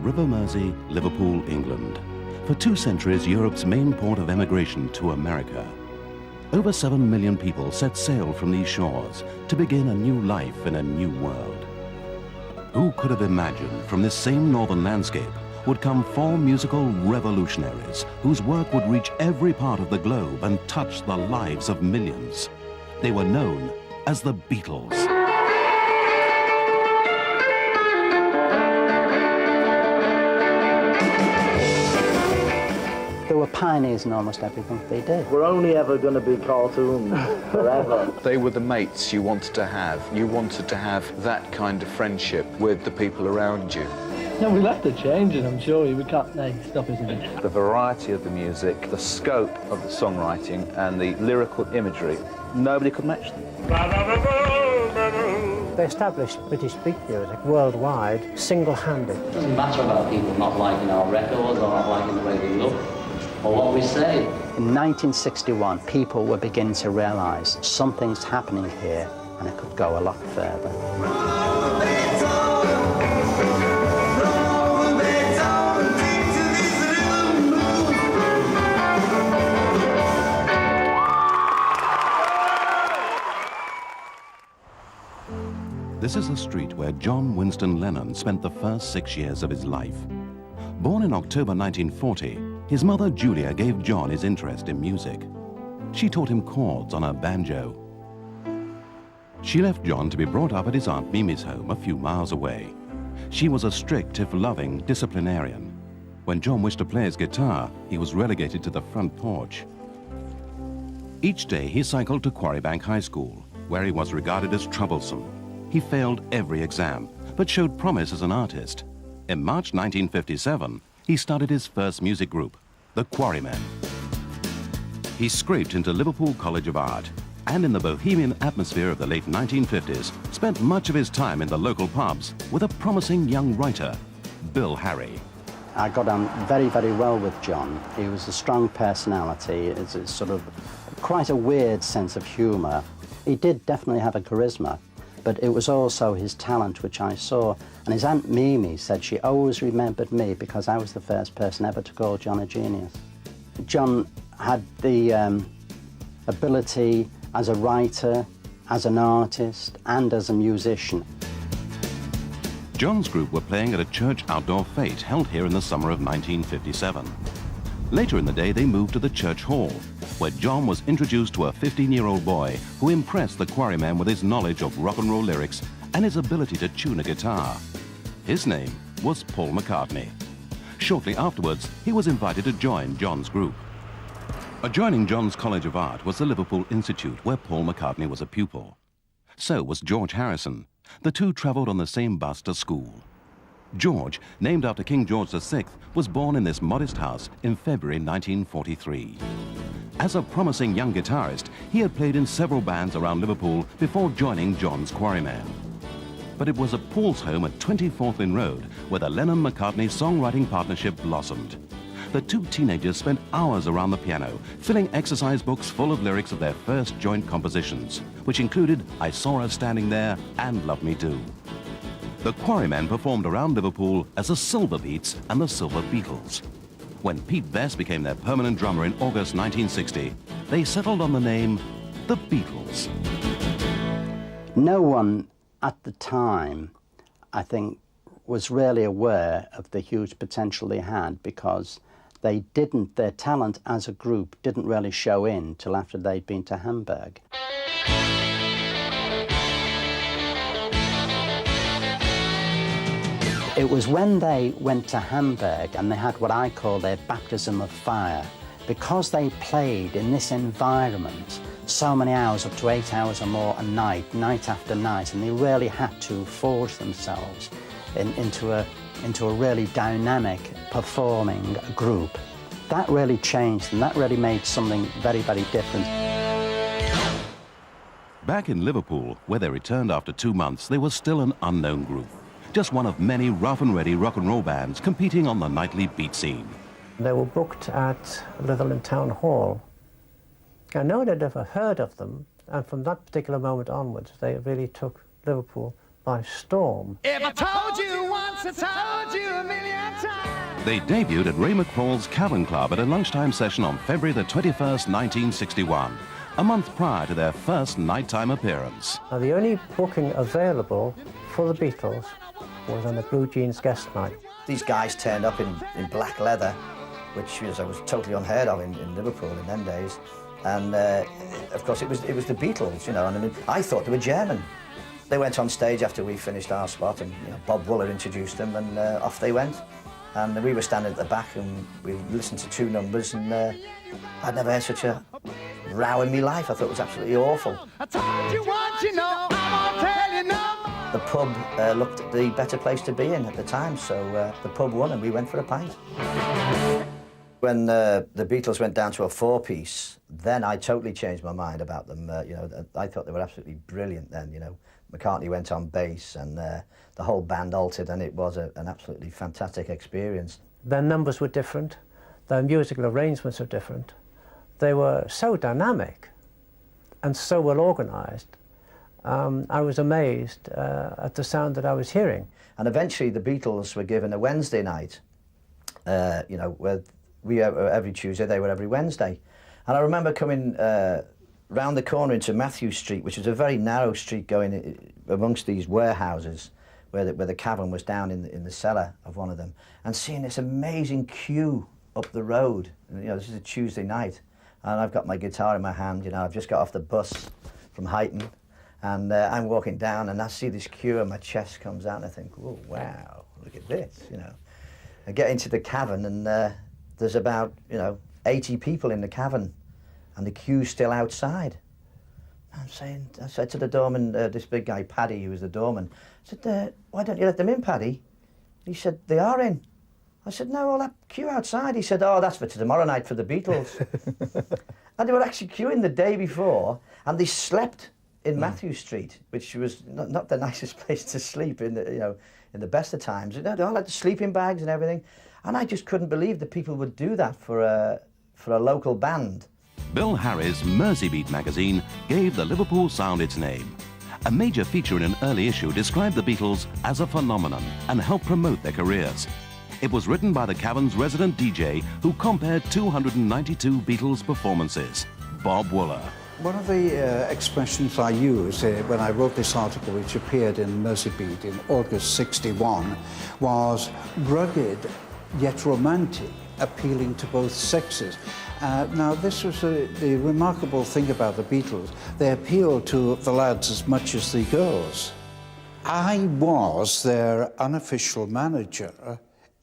River Mersey, Liverpool, England. For 2 centuries, Europe's main port of emigration to America. Over 7 million people set sail from these shores to begin a new life in a new world. Who could have imagined from this same northern landscape would come 4 musical revolutionaries whose work would reach every part of the globe and touch the lives of millions? They were known as the Beatles. They were pioneers in almost everything they did. We're only ever going to be cartoons, forever. They were the mates you wanted to have. You wanted to have that kind of friendship with the people around you. No, we'll have to change it, I'm sure. We can't stop, isn't it? The variety of the music, the scope of the songwriting, and the lyrical imagery, nobody could match them. They established British beat music worldwide, single-handed. It doesn't matter about people not liking our records or not liking the way we look or what we say. In 1961, people were beginning to realise something's happening here and it could go a lot further. This is the street where John Winston Lennon spent the first 6 years of his life. Born in October 1940, his mother Julia gave John his interest in music. She taught him chords on her banjo. She left John to be brought up at his Aunt Mimi's home a few miles away. She was a strict, if loving, disciplinarian. When John wished to play his guitar, he was relegated to the front porch. Each day he cycled to Quarrybank High School, where he was regarded as troublesome. He failed every exam, but showed promise as an artist. In March 1957, he started his first music group, the Quarrymen. He scraped into Liverpool College of Art, and in the bohemian atmosphere of the late 1950s, spent much of his time in the local pubs with a promising young writer, Bill Harry. I got on very, very well with John. He was a strong personality. It's a sort of quite a weird sense of humour. He did definitely have a charisma, but it was also his talent which I saw. And his Aunt Mimi said she always remembered me because I was the first person ever to call John a genius. John had the ability as a writer, as an artist, and as a musician. John's group were playing at a church outdoor fete held here in the summer of 1957. Later in the day, they moved to the church hall, where John was introduced to a 15-year-old boy who impressed the Quarrymen with his knowledge of rock and roll lyrics and his ability to tune a guitar. His name was Paul McCartney. Shortly afterwards, he was invited to join John's group. Adjoining John's College of Art was the Liverpool Institute, where Paul McCartney was a pupil. So was George Harrison. The two travelled on the same bus to school. George, named after King George VI, was born in this modest house in February 1943. As a promising young guitarist, he had played in several bands around Liverpool before joining John's Quarrymen. But it was at Paul's home at 24th Inn Road where the Lennon-McCartney songwriting partnership blossomed. The two teenagers spent hours around the piano, filling exercise books full of lyrics of their first joint compositions, which included I Saw Her Standing There and Love Me Do. The Quarrymen performed around Liverpool as the Silver Beats and the Silver Beatles. When Pete Best became their permanent drummer in August 1960, they settled on the name the Beatles. No one at the time, I think, was really aware of the huge potential they had because their talent as a group didn't really show in till after they'd been to Hamburg. It was when they went to Hamburg and they had what I call their baptism of fire. Because they played in this environment so many hours, up to 8 hours or more a night, night after night, and they really had to forge themselves into a really dynamic performing group. That really changed and that really made something very, very different. Back in Liverpool, where they returned after 2 months, they were still an unknown group. Just one of many rough and ready rock and roll bands competing on the nightly beat scene. They were booked at Litherland Town Hall. I know they'd never heard of them, and from that particular moment onwards, they really took Liverpool by storm. If I told you once They debuted at Ray McFall's Cavern Club at a lunchtime session on February the 21st, 1961, a month prior to their first nighttime appearance. Now, the only booking available for the Beatles was on the Blue Jeans guest night. These guys turned up in black leather, which was totally unheard of in Liverpool in them days. And of course it was the Beatles, you know, and I mean, I thought they were German. They went on stage after we finished our spot, and you know, Bob Wooler introduced them, and off they went. And we were standing at the back, and we listened to 2 numbers, and I'd never heard such a row in my life. I thought it was absolutely awful. I told you what you know, I won't tell you no. The pub looked the better place to be in at the time, so the pub won, and we went for a pint. When the Beatles went down to a 4-piece, then I totally changed my mind about them. You know, I thought they were absolutely brilliant then, you know. McCartney went on bass, and the whole band altered, and it was an absolutely fantastic experience. Their numbers were different, their musical arrangements were different. They were so dynamic and so well organised. I was amazed at the sound that I was hearing. And eventually the Beatles were given a Wednesday night, you know, where we were every Tuesday, they were every Wednesday. And I remember coming round the corner into Matthew Street, which was a very narrow street going amongst these warehouses, where the Cavern was down in the cellar of one of them, and seeing this amazing queue up the road. And, you know, this is a Tuesday night, and I've got my guitar in my hand, you know, I've just got off the bus from Huyton, and I'm walking down, and I see this queue, and my chest comes out, and I think, oh, wow, look at this, you know. I get into the Cavern, and there's about, you know, 80 people in the Cavern, and the queue's still outside. I said to the doorman, this big guy, Paddy, who was the doorman, I said, why don't you let them in, Paddy? He said, they are in. I said, no, all that queue outside. He said, oh, that's for tomorrow night for the Beatles. And they were actually queuing the day before, and they slept in Matthew Street, which was not the nicest place to sleep in the, you know, in the best of times. They all had the sleeping bags and everything. And I just couldn't believe that people would do that for a local band. Bill Harry's Merseybeat magazine gave the Liverpool sound its name. A major feature in an early issue described the Beatles as a phenomenon and helped promote their careers. It was written by the Cavern's resident DJ who compared 292 Beatles performances, Bob Wooler. One of the expressions I used when I wrote this article, which appeared in Merseybeat in August '61, was rugged yet romantic, appealing to both sexes. Now, this was the remarkable thing about the Beatles. They appealed to the lads as much as the girls. I was their unofficial manager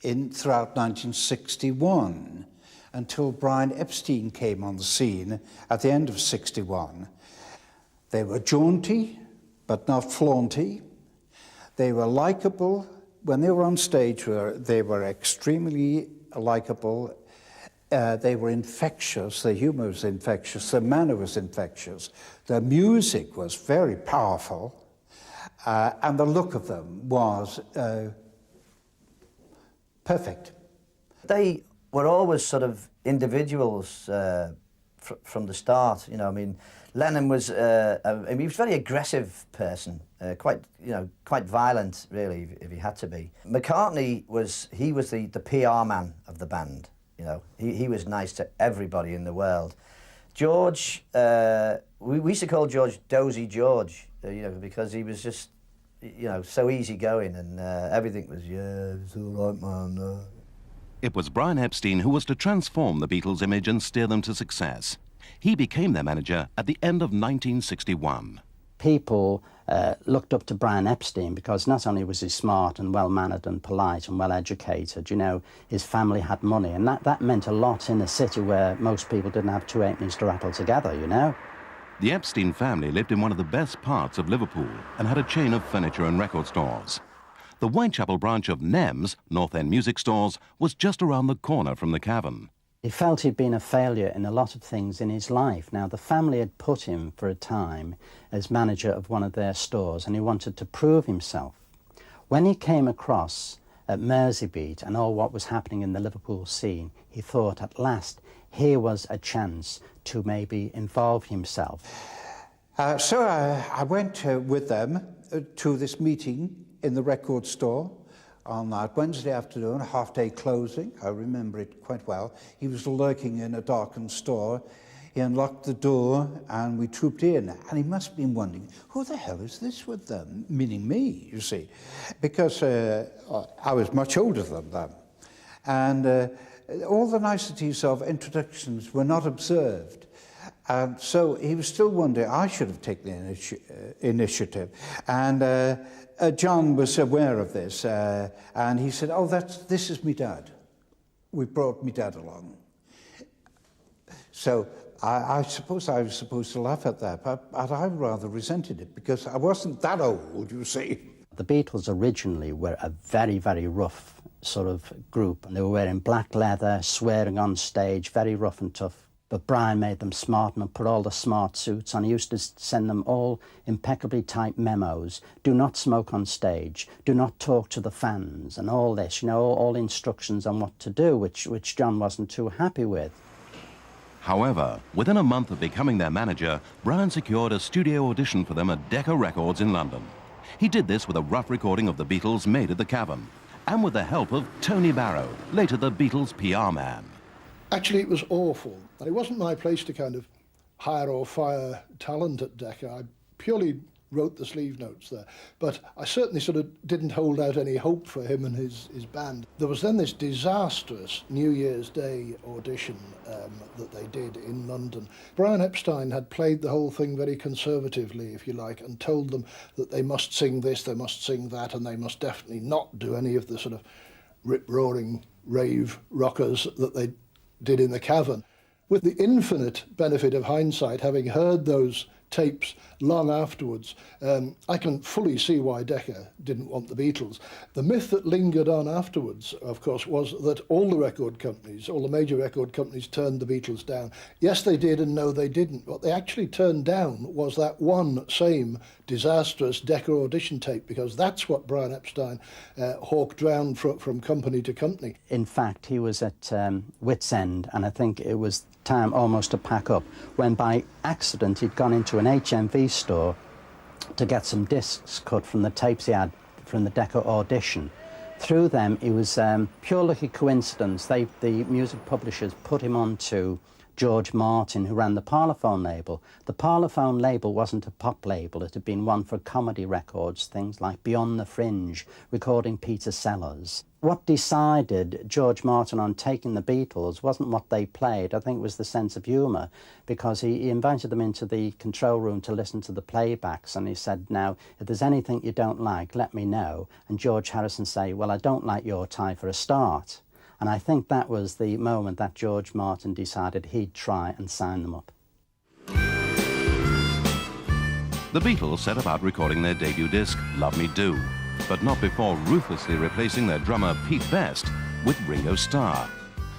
throughout 1961, until Brian Epstein came on the scene at the end of '61. They were jaunty, but not flaunty. They were likeable. When they were on stage, they were extremely likeable. They were infectious, their humor was infectious, their manner was infectious, their music was very powerful, and the look of them was perfect. They were always sort of individuals from the start, you know. I mean, Lennon was, I mean, he was a very aggressive person, quite violent, really, if he had to be. McCartney was the PR man of the band. You know, he was nice to everybody in the world. George, we used to call George Dozy George, you know, because he was just, you know, so easygoing, and everything was, yeah, it's all right, man. It was Brian Epstein who was to transform the Beatles' image and steer them to success. He became their manager at the end of 1961. People looked up to Brian Epstein because not only was he smart and well-mannered and polite and well-educated, you know, his family had money, and that meant a lot in a city where most people didn't have 2 halfpennies to rattle together, you know. The Epstein family lived in one of the best parts of Liverpool and had a chain of furniture and record stores. The Whitechapel branch of NEMS, North End Music Stores, was just around the corner from the Cavern. He felt he'd been a failure in a lot of things in his life. Now, the family had put him for a time as manager of one of their stores, and he wanted to prove himself. When he came across at Merseybeat and all what was happening in the Liverpool scene, he thought at last here was a chance to maybe involve himself. So I went with them to this meeting in the record store on that Wednesday afternoon, half-day closing. I remember it quite well. He was lurking in a darkened store. He unlocked the door and we trooped in. And he must have been wondering, who the hell is this with them? Meaning me, you see. Because I was much older than them. And all the niceties of introductions were not observed. And so he was still wondering, I should have taken the initiative. And John was aware of this. And he said, oh, this is me dad. We brought me dad along. So I suppose I was supposed to laugh at that, but I rather resented it because I wasn't that old, you see. The Beatles originally were a very, very rough sort of group. And they were wearing black leather, swearing on stage, very rough and tough. But Brian made them smart and put all the smart suits on. He used to send them all impeccably typed memos. Do not smoke on stage. Do not talk to the fans and all this, you know, all instructions on what to do, which John wasn't too happy with. However, within a month of becoming their manager, Brian secured a studio audition for them at Decca Records in London. He did this with a rough recording of the Beatles made at the Cavern, and with the help of Tony Barrow, later the Beatles' PR man. Actually, it was awful. It wasn't my place to kind of hire or fire talent at Decca. I purely wrote the sleeve notes there. But I certainly sort of didn't hold out any hope for him and his band. There was then this disastrous New Year's Day audition that they did in London. Brian Epstein had played the whole thing very conservatively, if you like, and told them that they must sing this, they must sing that, and they must definitely not do any of the sort of rip-roaring rave rockers that they did in the Cavern. With the infinite benefit of hindsight, having heard those tapes long afterwards, I can fully see why Decca didn't want the Beatles. The myth that lingered on afterwards, of course, was that all the record companies, all the major record companies turned the Beatles down. Yes, they did, and no, they didn't. What they actually turned down was that one same disastrous Decca audition tape, because that's what Brian Epstein hawked round from company to company. In fact, he was at wit's end, and I think it was time almost to pack up, when by accident he'd gone into an HMV store to get some discs cut from the tapes he had from the Decca audition. Through them, it was pure lucky coincidence. The music publishers put him on to George Martin, who ran the Parlophone label. The Parlophone label wasn't a pop label. It had been one for comedy records, things like Beyond the Fringe, recording Peter Sellers. What decided George Martin on taking the Beatles wasn't what they played. I think it was the sense of humour, because he invited them into the control room to listen to the playbacks, and he said, now, if there's anything you don't like, let me know. And George Harrison say, well, I don't like your tie for a start. And I think that was the moment that George Martin decided he'd try and sign them up. The Beatles set about recording their debut disc, Love Me Do, but not before ruthlessly replacing their drummer Pete Best with Ringo Starr.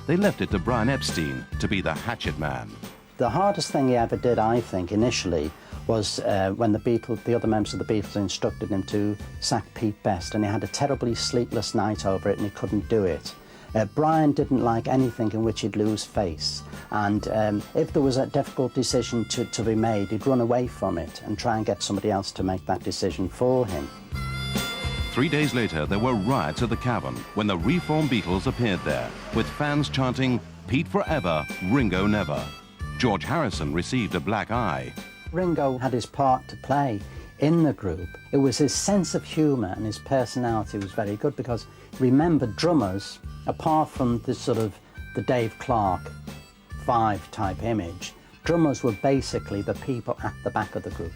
They left it to Brian Epstein to be the hatchet man. The hardest thing he ever did, I think, initially, was when the other members of the Beatles instructed him to sack Pete Best, and he had a terribly sleepless night over it and he couldn't do it. Brian didn't like anything in which he'd lose face, and if there was a difficult decision to be made, he'd run away from it and try and get somebody else to make that decision for him. 3 days later, there were riots at the Cavern when the reformed Beatles appeared there, with fans chanting, Pete forever, Ringo never. George Harrison received a black eye. Ringo had his part to play in the group. It was his sense of humour and his personality was very good, because remember, drummers, apart from this sort of the Dave Clark 5 type image, drummers were basically the people at the back of the group.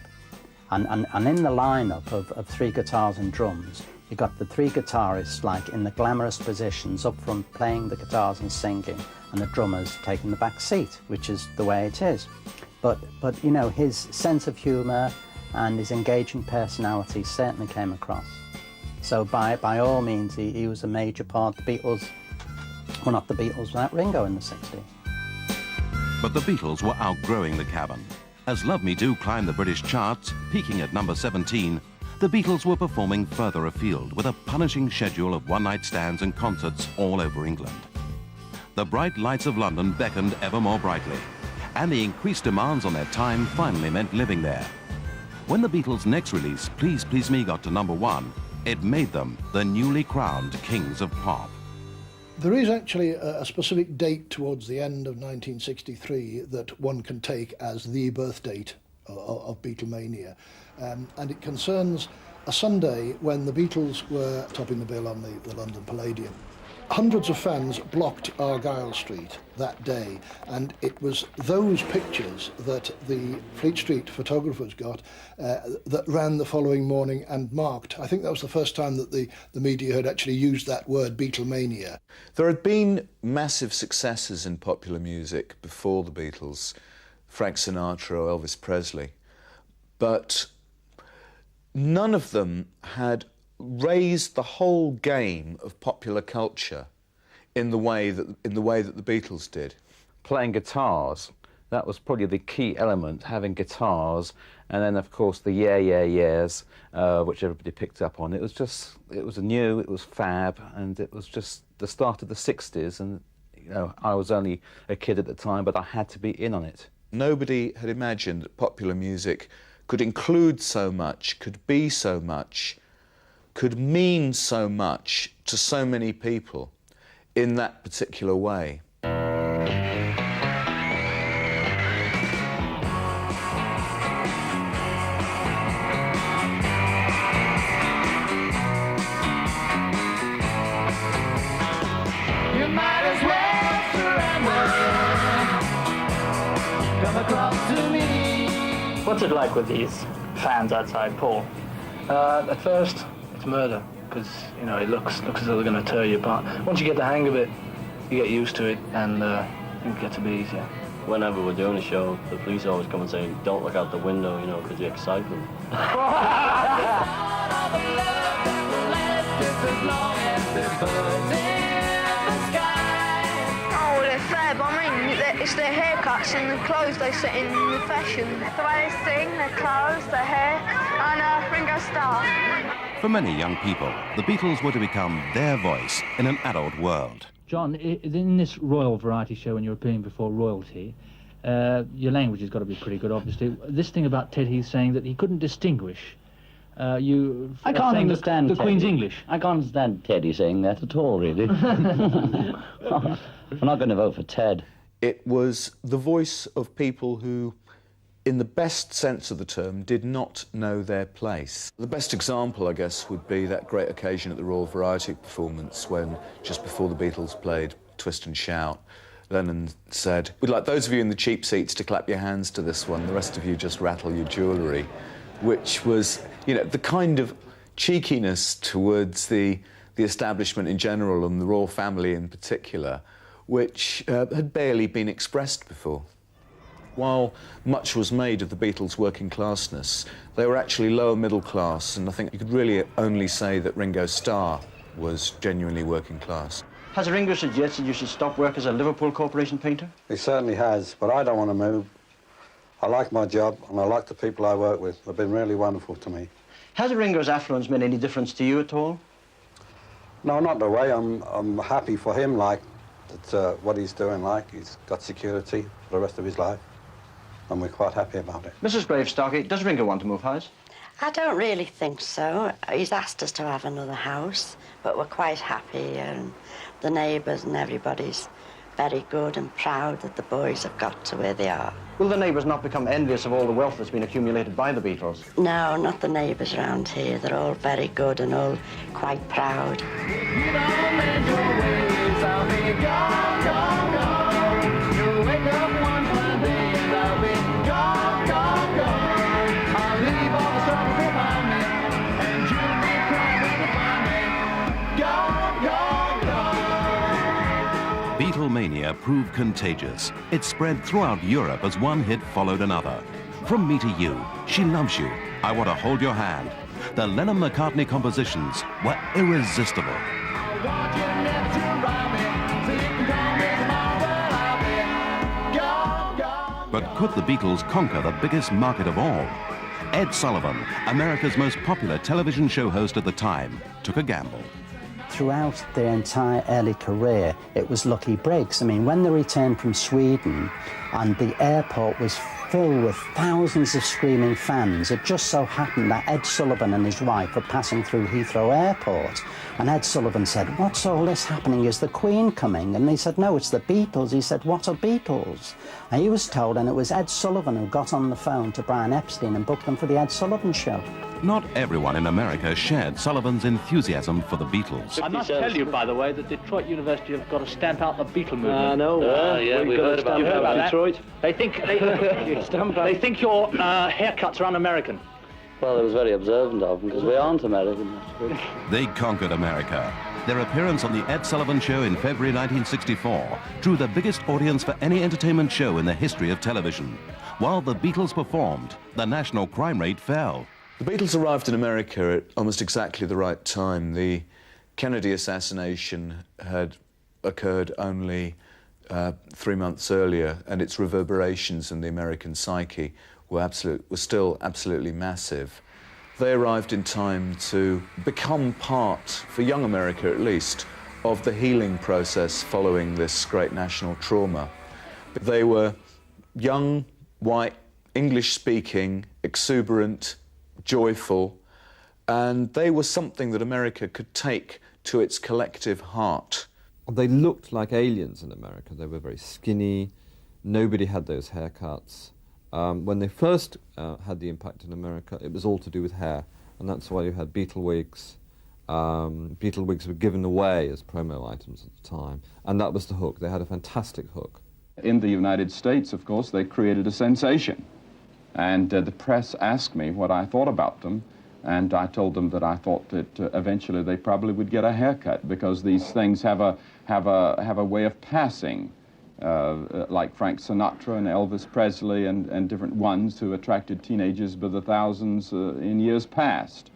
And in the lineup of 3 guitars and drums, you got the 3 guitarists like in the glamorous positions up front playing the guitars and singing, and the drummers taking the back seat, which is the way it is. But you know, his sense of humour and his engaging personality certainly came across. So by all means, he was a major part of the Beatles. Well, not the Beatles, without Ringo in the 60s. But the Beatles were outgrowing the Cavern. As Love Me Do climbed the British charts, peaking at number 17, the Beatles were performing further afield with a punishing schedule of one-night stands and concerts all over England. The bright lights of London beckoned ever more brightly, and the increased demands on their time finally meant living there. When the Beatles' next release, Please Please Me, got to number 1, It made them the newly crowned kings of pop. There is actually a specific date towards the end of 1963 that one can take as the birth date of Beatlemania. And it concerns a Sunday when the Beatles were topping the bill on the London Palladium. Hundreds of fans blocked Argyle Street that day, and it was those pictures that the Fleet Street photographers got that ran the following morning and marked. I think that was the first time that the media had actually used that word, Beatlemania. There had been massive successes in popular music before the Beatles, Frank Sinatra or Elvis Presley, but none of them had raised the whole game of popular culture in the way that the Beatles did. Playing guitars, that was probably the key element, having guitars, and then of course the yeah, yeah, yeahs, which everybody picked up on. It was new, it was fab, and it was just the start of the 60s, and you know, I was only a kid at the time, but I had to be in on it. Nobody had imagined that popular music could include so much, could be so much, could mean so much to so many people in that particular way. You might as well surrender. Come across to me. What's it like with these fans outside, Paul? At first, it's murder, because, you know, it looks as though they're going to tear you apart. Once you get the hang of it, you get used to it, and it gets to be easier. Whenever we're doing a show, the police always come and say, don't look out the window, you know, because the excitement. Oh, they're fab. I mean, it's their haircuts and the clothes they set in the fashion. The way they sing, their clothes, their hair, and Ringo Starr. For many young people, the Beatles were to become their voice in an adult world. John, in this royal variety show, when you're appearing before royalty, your language has got to be pretty good, obviously. This thing about Ted, he's saying that he couldn't distinguish. I can't understand the Teddy. Queen's English. I can't understand Teddy saying that at all, really. I'm not going to vote for Ted. It was the voice of people who, in the best sense of the term, did not know their place. The best example, I guess, would be that great occasion at the Royal Variety performance when, just before the Beatles played Twist and Shout, Lennon said, "We'd like those of you in the cheap seats to clap your hands to this one, the rest of you just rattle your jewellery," which was, you know, the kind of cheekiness towards the establishment in general and the royal family in particular, which had barely been expressed before. While much was made of the Beatles' working classness, they were actually lower middle class, and I think you could really only say that Ringo Starr was genuinely working class. Has Ringo suggested you should stop work as a Liverpool Corporation painter? He certainly has, but I don't want to move. I like my job, and I like the people I work with. They've been really wonderful to me. Has Ringo's affluence made any difference to you at all? No, not the way. I'm happy for him, like, that what he's doing, like, he's got security for the rest of his life, and we're quite happy about it. Mrs. Gravestocky, does Ringo want to move house? I don't really think so. He's asked us to have another house, but we're quite happy, and the neighbours and everybody's very good and proud that the boys have got to where they are. Will the neighbours not become envious of all the wealth that's been accumulated by the Beatles? No, not the neighbours around here. They're all very good and all quite proud. You don't mend your ways, I'll be gone, gone, gone. You'll wake up one fine day and I'll be gone, gone, gone. I'll leave all the trouble behind me and you'll be crying when you find me. Gone, gone, gone. Beatlemania proved contagious. It spread throughout Europe as one hit followed another. From Me to You, She Loves You, I Want to Hold Your Hand, the Lennon-McCartney compositions were irresistible. But could the Beatles conquer the biggest market of all? Ed Sullivan, America's most popular television show host at the time, took a gamble. Throughout their entire early career, it was lucky breaks. I mean, when they returned from Sweden, and the airport was filled with thousands of screaming fans. It just so happened that Ed Sullivan and his wife were passing through Heathrow Airport, and Ed Sullivan said, "What's all this happening? Is the Queen coming?" And they said, "No, it's the Beatles." He said, "What are Beatles?" And he was told, and it was Ed Sullivan who got on the phone to Brian Epstein and booked them for the Ed Sullivan Show. Not everyone in America shared Sullivan's enthusiasm for the Beatles. I must tell you, by the way, that Detroit University have got to stamp out the Beatle movement. No. Yeah, we've heard about that. Detroit. They think your haircuts are un-American. Well, it was very observant of them, because we aren't American. They conquered America. Their appearance on the Ed Sullivan Show in February 1964 drew the biggest audience for any entertainment show in the history of television. While the Beatles performed, the national crime rate fell. The Beatles arrived in America at almost exactly the right time. The Kennedy assassination had occurred only 3 months earlier, and its reverberations in the American psyche were still absolutely massive. They arrived in time to become part, for young America at least, of the healing process following this great national trauma. They were young, white, English-speaking, exuberant, joyful, and they were something that America could take to its collective heart. They looked like aliens in America. They were very skinny. Nobody had those haircuts. When they first had the impact in America, it was all to do with hair, and that's why you had Beatle wigs. Beatle wigs were given away as promo items at the time, and that was the hook. They had a fantastic hook. In the United States, of course, they created a sensation. And the press asked me what I thought about them, and I told them that I thought that eventually they probably would get a haircut, because these things have a way of passing, like Frank Sinatra and Elvis Presley and different ones who attracted teenagers by the thousands in years past.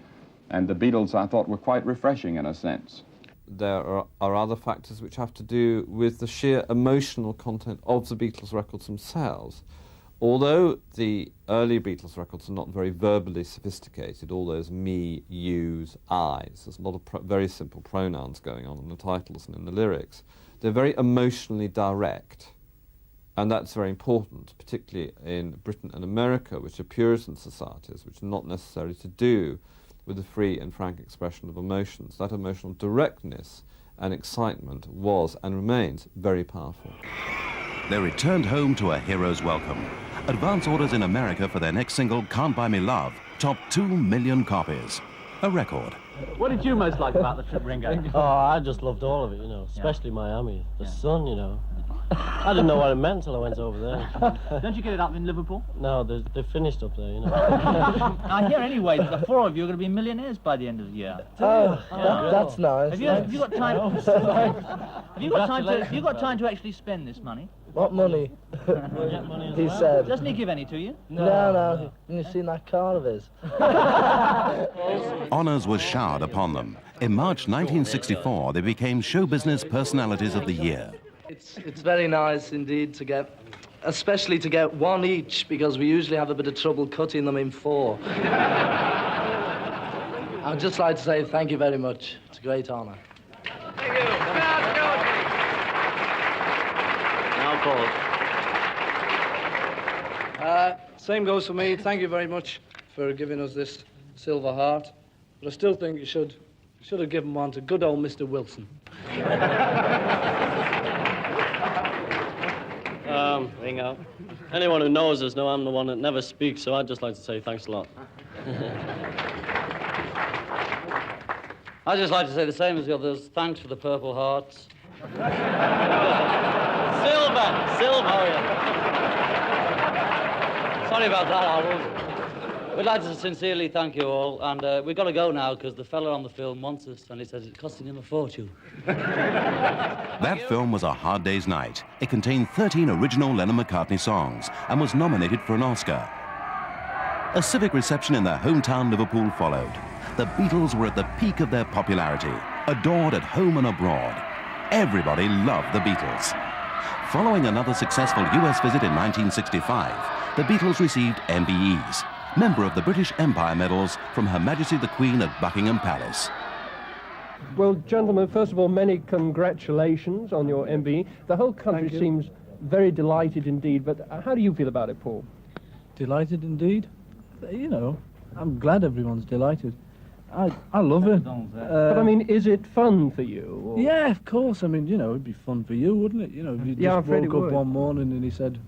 And the Beatles, I thought, were quite refreshing in a sense. There are other factors which have to do with the sheer emotional content of the Beatles records themselves. Although the early Beatles records are not very verbally sophisticated, all those me, yous, I's, there's a lot of very simple pronouns going on in the titles and in the lyrics. They're very emotionally direct, and that's very important, particularly in Britain and America, which are Puritan societies, which are not necessarily to do with the free and frank expression of emotions. That emotional directness and excitement was and remains very powerful. They returned home to a hero's welcome. Advance orders in America for their next single, Can't Buy Me Love, topped 2 million copies. A record. What did you most like about the trip, Ringo? Oh, I just loved all of it, you know, especially Miami. The sun, you know. I didn't know what it meant until I went over there. Don't you get it up in Liverpool? No, they finished up there, you know. I hear anyway that the four of you are going to be millionaires by the end of the year. That's nice. Have you got time? Have you got time to actually spend this money? What money? He said. Doesn't he give any to you? No. You seen that car of his? Honours were showered upon them. In March 1964, they became show business personalities of the year. It's very nice indeed to get, especially to get one each, because we usually have a bit of trouble cutting them in 4. I'd just like to say thank you very much. It's a great honour. Thank you. Now, Paul. Same goes for me. Thank you very much for giving us this Silver Heart. But I still think you should have given one to good old Mr. Wilson. Ringo. Anyone who knows us know I'm the one that never speaks, so I'd just like to say thanks a lot. I'd just like to say the same as the others. Thanks for the Purple Hearts. Silver! Oh, yeah. Sorry about that, Harold. We'd like to sincerely thank you all, and we've got to go now because the fella on the film wants us, and he says it's costing him a fortune. That film was A Hard Day's Night. It contained 13 original Lennon-McCartney songs and was nominated for an Oscar. A civic reception in their hometown Liverpool followed. The Beatles were at the peak of their popularity, adored at home and abroad. Everybody loved the Beatles. Following another successful US visit in 1965, the Beatles received MBEs, member of the British Empire medals, from Her Majesty the Queen at Buckingham Palace. Well, gentlemen, first of all, many congratulations on your MBE. The whole country seems very delighted indeed. But how do you feel about it, Paul? Delighted indeed. You know, I'm glad everyone's delighted. I love it. But I mean, is it fun for you? Or? Yeah, of course. I mean, you know, it'd be fun for you, wouldn't it? You know, if you just woke up one morning and he said,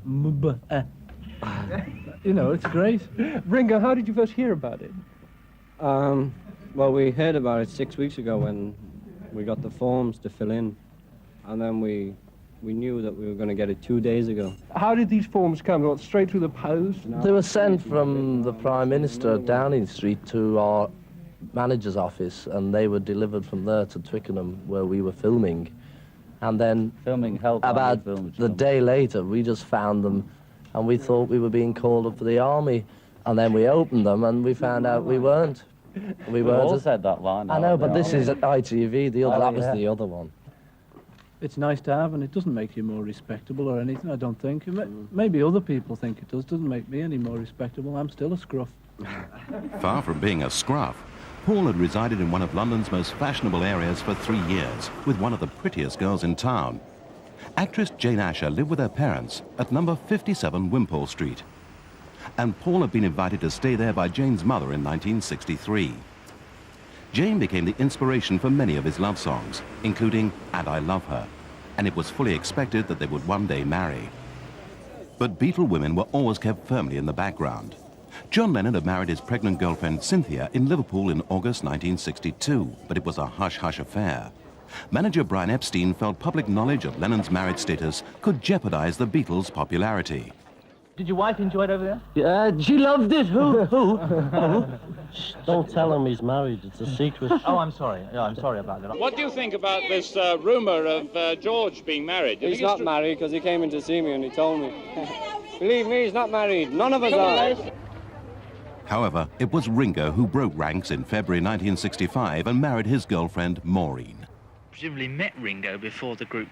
you know, it's great. Ringo, how did you first hear about it? Well, we heard about it 6 weeks ago when we got the forms to fill in, and then we knew that we were going to get it 2 days ago. How did these forms come? What, straight through the post? They were sent from the Prime Minister at Downing Street to our manager's office, and they were delivered from there to Twickenham, where we were filming. And then about the day later, we just found them, and we thought we were being called up for the army. And then we opened them, and we found out we weren't. We all said that line. I know, but this is at ITV. That was the other one. It's nice to have, and it doesn't make you more respectable or anything, I don't think. Maybe other people think it does. Doesn't make me any more respectable. I'm still a scruff. Far from being a scruff, Paul had resided in one of London's most fashionable areas for 3 years, with one of the prettiest girls in town. Actress Jane Asher lived with her parents at number 57 Wimpole Street. And Paul had been invited to stay there by Jane's mother in 1963. Jane became the inspiration for many of his love songs, including And I Love Her, and it was fully expected that they would one day marry. But Beatle women were always kept firmly in the background. John Lennon had married his pregnant girlfriend Cynthia in Liverpool in August 1962, but it was a hush-hush affair. Manager Brian Epstein felt public knowledge of Lennon's marriage status could jeopardize the Beatles' popularity. Did your wife enjoy it over there? Yeah, she loved it. Who? Shh, don't tell him he's married. It's a secret. Oh, I'm sorry. Yeah, I'm sorry about that. What do you think about this rumour of George being married? He's not married because he came in to see me and he told me. Believe me, he's not married. None of us are. However, it was Ringo who broke ranks in February 1965 and married his girlfriend Maureen. Presumably met Ringo before the group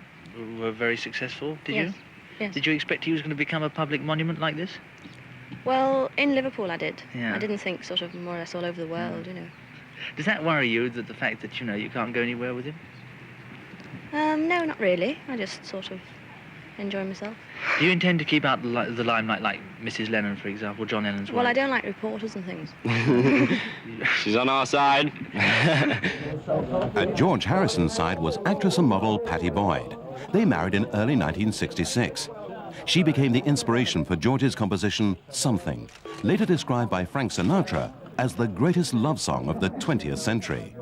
were very successful, did you? Yes. Did you expect he was going to become a public monument like this? Well, in Liverpool I did. Yeah. I didn't think sort of more or less all over the world, you know. Does that worry you, that the fact that, you know, you can't go anywhere with him? No, not really. I just sort of enjoy myself. Do you intend to keep out the limelight like Mrs. Lennon, for example, John Lennon's wife? Well, I don't like reporters and things. She's on our side. At George Harrison's side was actress and model Pattie Boyd. They married in early 1966. She became the inspiration for George's composition, Something, later described by Frank Sinatra as the greatest love song of the 20th century.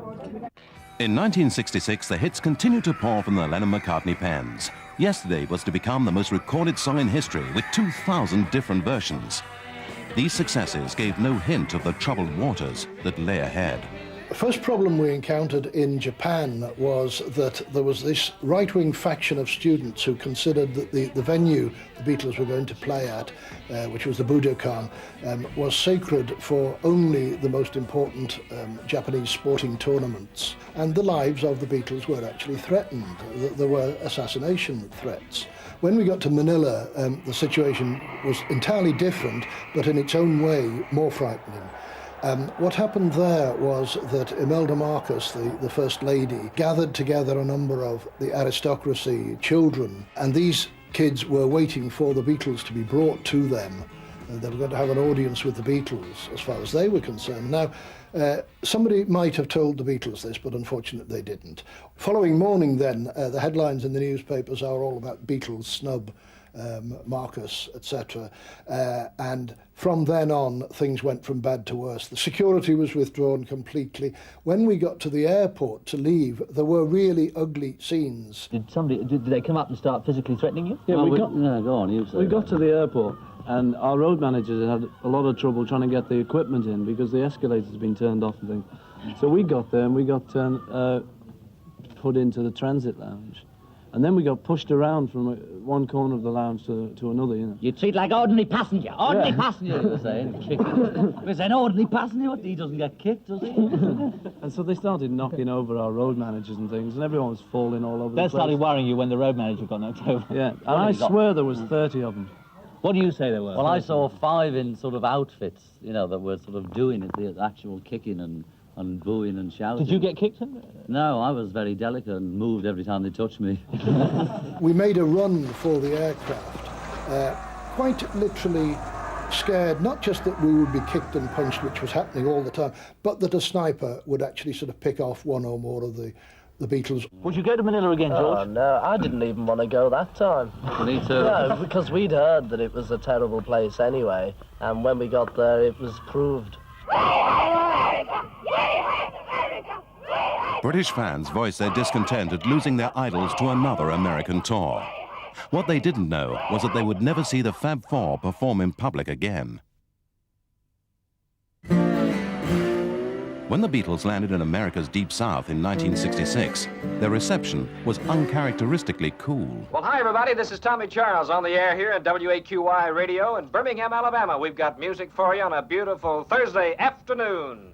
In 1966, the hits continued to pour from the Lennon-McCartney pens. Yesterday was to become the most recorded song in history with 2,000 different versions. These successes gave no hint of the troubled waters that lay ahead. The first problem we encountered in Japan was that there was this right-wing faction of students who considered that the venue the Beatles were going to play at, which was the Budokan, was sacred for only the most important Japanese sporting tournaments. And the lives of the Beatles were actually threatened. There were assassination threats. When we got to Manila, the situation was entirely different, but in its own way more frightening. What happened there was that Imelda Marcos, the First Lady, gathered together a number of the aristocracy, children, and these kids were waiting for the Beatles to be brought to them. They were going to have an audience with the Beatles, as far as they were concerned. Now, somebody might have told the Beatles this, but unfortunately they didn't. Following morning then, the headlines in the newspapers are all about Beatles snub, Marcus, etc. And from then on, things went from bad to worse. The security was withdrawn completely. When we got to the airport to leave, there were really ugly scenes. Did they come up and start physically threatening you? Yeah, go on. We got to the airport, and our road managers had a lot of trouble trying to get the equipment in because the escalators had been turned off and things. So we got there and we got put into the transit lounge. And then we got pushed around from one corner of the lounge to another, you know. You treat like ordinary passenger, passenger, you were saying. If it's an ordinary passenger, he doesn't get kicked, does he? And so they started knocking over our road managers and things, and everyone was falling all over the place. They started worrying you when the road manager got knocked over. Yeah, and I swear there was 30 of them. What do you say there were? Well, I saw 5 in sort of outfits, you know, that were sort of doing it, the actual kicking and and booing and shouting. Did you get kicked? No, I was very delicate and moved every time they touched me. We made a run for the aircraft, quite literally scared, not just that we would be kicked and punched, which was happening all the time, but that a sniper would actually sort of pick off one or more of the Beatles. Would you go to Manila again, George? Oh, no, I didn't even want to go that time. Me too. No, because we'd heard that it was a terrible place anyway, and when we got there, it was proved. British fans voiced their discontent at losing their idols to another American tour. What they didn't know was that they would never see the Fab Four perform in public again. When the Beatles landed in America's Deep South in 1966, their reception was uncharacteristically cool. Well, hi, everybody. This is Tommy Charles on the air here at WAQY Radio in Birmingham, Alabama. We've got music for you on a beautiful Thursday afternoon.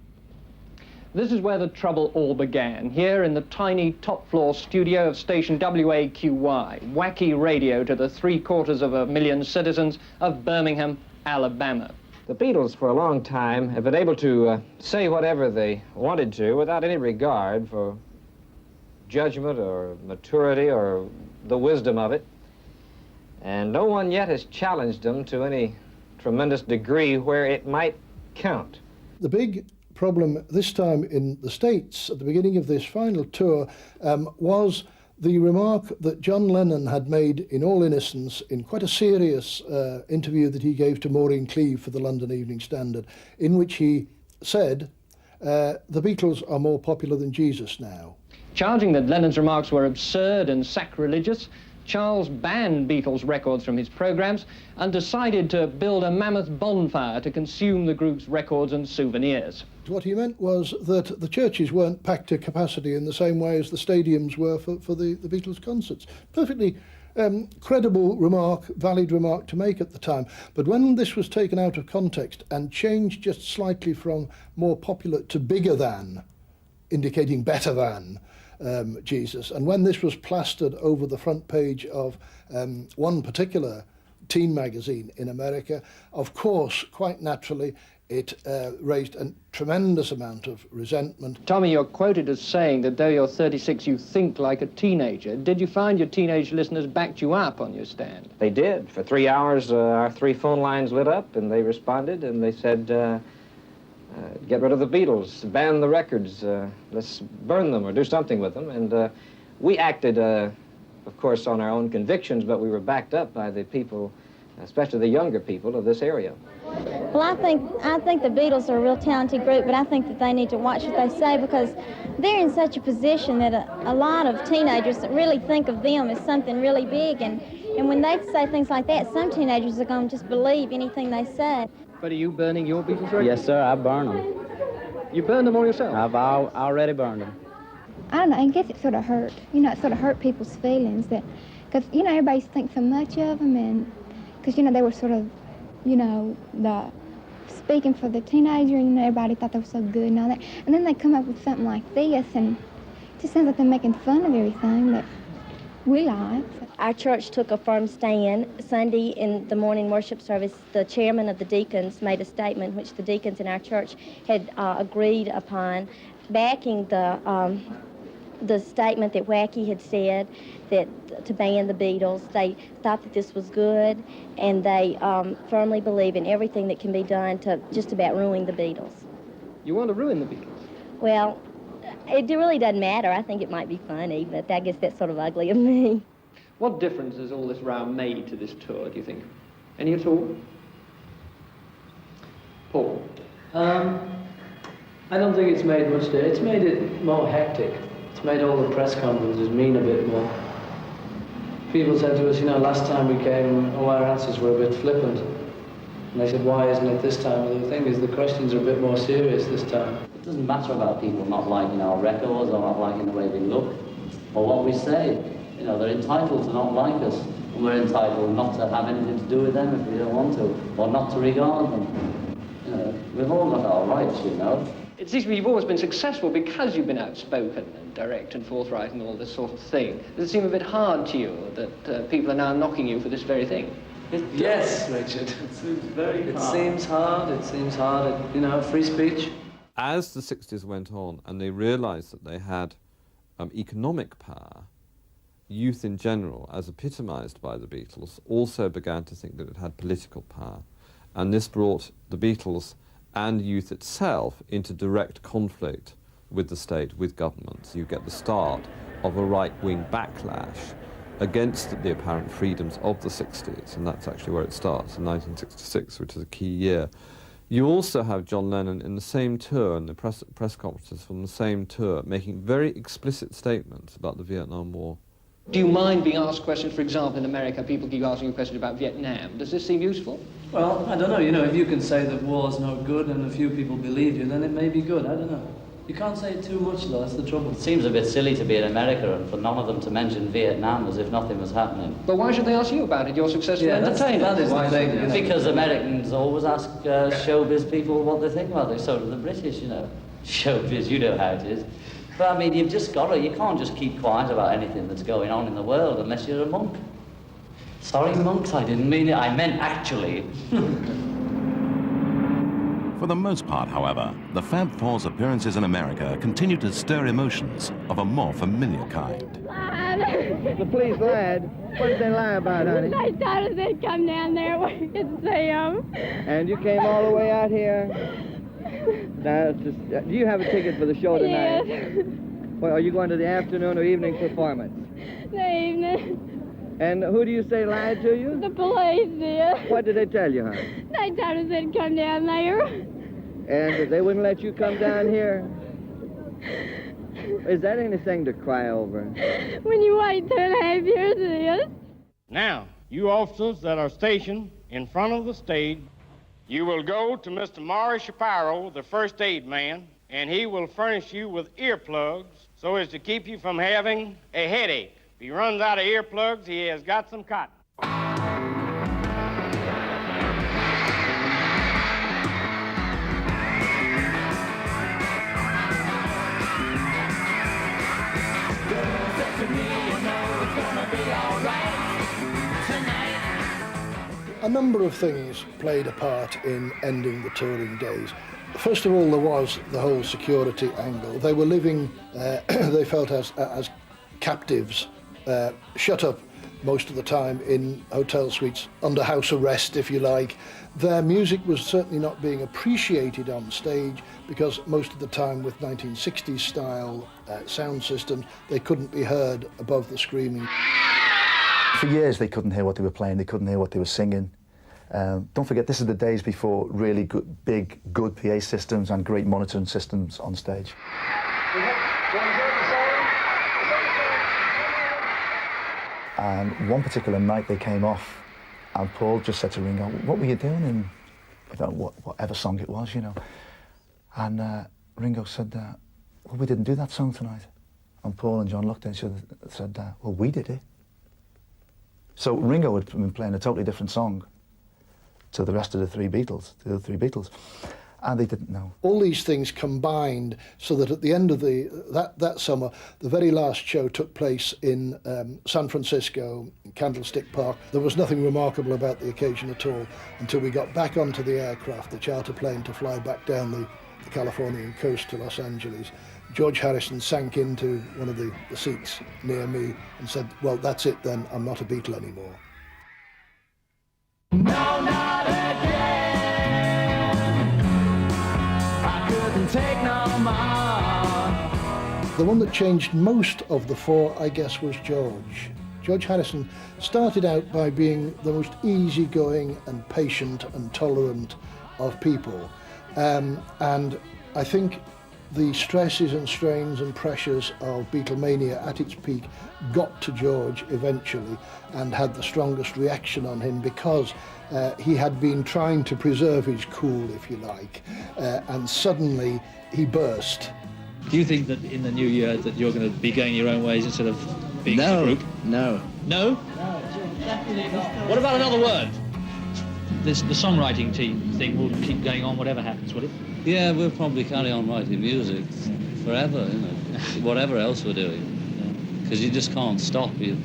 This is where the trouble all began, here in the tiny top-floor studio of station WAQY, wacky radio to the 750,000 citizens of Birmingham, Alabama. The Beatles, for a long time, have been able to say whatever they wanted to without any regard for judgment or maturity or the wisdom of it. And no one yet has challenged them to any tremendous degree where it might count. The big problem this time in the States at the beginning of this final tour was the remark that John Lennon had made in all innocence in quite a serious interview that he gave to Maureen Cleave for the London Evening Standard, in which he said, the Beatles are more popular than Jesus now. Charging that Lennon's remarks were absurd and sacrilegious, Charles banned Beatles records from his programs and decided to build a mammoth bonfire to consume the group's records and souvenirs. What he meant was that the churches weren't packed to capacity in the same way as the stadiums were for the Beatles concerts. Perfectly credible remark, valid remark to make at the time. But when this was taken out of context and changed just slightly from more popular to bigger than, indicating better than, Jesus, and when this was plastered over the front page of one particular teen magazine in America, of course, quite naturally, it raised a tremendous amount of resentment. Tommy, you're quoted as saying that though you're 36, you think like a teenager. Did you find your teenage listeners backed you up on your stand? They did. For 3 hours, our 3 phone lines lit up, and they responded, and they said, get rid of the Beatles, ban the records, let's burn them or do something with them. And we acted, of course, on our own convictions, but we were backed up by the people, especially the younger people of this area. Well, I think the Beatles are a real talented group, but I think that they need to watch what they say because they're in such a position that a lot of teenagers that really think of them as something really big, and when they say things like that, some teenagers are going to just believe anything they say. But are you burning your Beatles records? Yes, sir, I burn them. You burned them all yourself? I've already burned them. I don't know, I guess it sort of hurt. You know, it sort of hurt people's feelings that, because, you know, everybody thinks so much of them, and because, you know, they were sort of, you know, speaking for the teenager, and, you know, everybody thought they were so good and all that. And then they come up with something like this, and it just sounds like they're making fun of everything that we like. Our church took a firm stand. Sunday in the morning worship service, the chairman of the deacons made a statement which the deacons in our church had agreed upon, backing the statement that Wacky had said that to ban the Beatles. They thought that this was good, and they firmly believe in everything that can be done to just about ruin the Beatles. You want to ruin the Beatles? Well, it really doesn't matter. I think it might be funny, but I guess that's sort of ugly of me. What difference has all this row made to this tour, do you think? Any at all? Paul? I don't think it's made much difference. It's made it more hectic. It's made all the press conferences mean a bit more. People said to us, you know, last time we came, all our answers were a bit flippant. And they said, why isn't it this time? Well, the thing is, the questions are a bit more serious this time. It doesn't matter about people not liking our records or not liking the way we look or what we say. You know, they're entitled to not like us, and we're entitled not to have anything to do with them if we don't want to, or not to regard them. You know, we've all got our rights, you know. It seems to me you've always been successful because you've been outspoken and direct and forthright and all this sort of thing. Does it seem a bit hard to you that people are now knocking you for this very thing? Yes, Richard. It seems very hard. It seems hard. It seems hard, you know, free speech. as the 60s went on and they realised that they had economic power, youth in general, as epitomised by the Beatles, also began to think that it had political power. And this brought the Beatles and youth itself into direct conflict with the state, with governments. You get the start of a right-wing backlash against the apparent freedoms of the 60s, and that's actually where it starts, in 1966, which is a key year. You also have John Lennon in the same tour, in the press conferences from the same tour, making very explicit statements about the Vietnam War. Do you mind being asked questions? For example, in America, people keep asking you questions about Vietnam. Does this seem useful? Well, I don't know. You know, if you can say that war's no good and a few people believe you, then it may be good. I don't know. You can't say it too much, though. That's the trouble. It seems a bit silly to be in America and for none of them to mention Vietnam as if nothing was happening. But why should they ask you about it? You're successful entertainer. That is the thing. Because Americans always ask showbiz people what they think about it. So do the British, you know. Showbiz, you know how it is. But I mean, you've just got to, you can't just keep quiet about anything that's going on in the world unless you're a monk. Sorry, monks, I didn't mean it. I meant actually. For the most part, however, the Fab Four's appearances in America continued to stir emotions of a more familiar kind. So please, lad, what did they lie about, honey? They told us they'd come down there where we could see them. And you came all the way out here? Now, do you have a ticket for the show tonight? Yes. Well, are you going to the afternoon or evening performance? The evening. And who do you say lied to you? The police did. What did they tell you, honey? They told us they'd come down there. And they wouldn't let you come down here? Is that anything to cry over? When you wait 2.5 years, it is. Now, you officers that are stationed in front of the stage, you will go to Mr. Morris Shapiro, the first aid man, and he will furnish you with earplugs so as to keep you from having a headache. If he runs out of earplugs, he has got some cotton. A number of things played a part in ending the touring days. First of all, there was the whole security angle. They were living, they felt as captives, shut up most of the time in hotel suites, under house arrest, if you like. Their music was certainly not being appreciated on stage because most of the time with 1960s style sound systems, they couldn't be heard above the screaming. For years they couldn't hear what they were playing, they couldn't hear what they were singing. Don't forget, this is the days before really good PA systems and great monitoring systems on stage. And one particular night they came off and Paul just said to Ringo, "What were you doing in whatever song it was, you know?" And Ringo said, "Well, we didn't do that song tonight." And Paul and John looked at each other and said, "Well, we did it." So Ringo had been playing a totally different song to the rest of the other three Beatles, and they didn't know. All these things combined so that at the end of that summer, the very last show took place in San Francisco, Candlestick Park. There was nothing remarkable about the occasion at all until we got back onto the aircraft, the charter plane, to fly back down the Californian coast to Los Angeles. George Harrison sank into one of the seats near me and said, "Well, that's it then, I'm not a Beatle anymore." No, not again. I couldn't take no more. The one that changed most of the four, I guess, was George. George Harrison started out by being the most easygoing and patient and tolerant of people. And I think the stresses and strains and pressures of Beatlemania at its peak got to George eventually and had the strongest reaction on him because he had been trying to preserve his cool, if you like, and suddenly he burst. Do you think that in the new year that you're going to be going your own ways instead of being a group? No. No? What about another word? The songwriting team thing will keep going on whatever happens, will it? Yeah, we'll probably carry on writing music forever, you know, whatever else we're doing. Because you just can't stop. You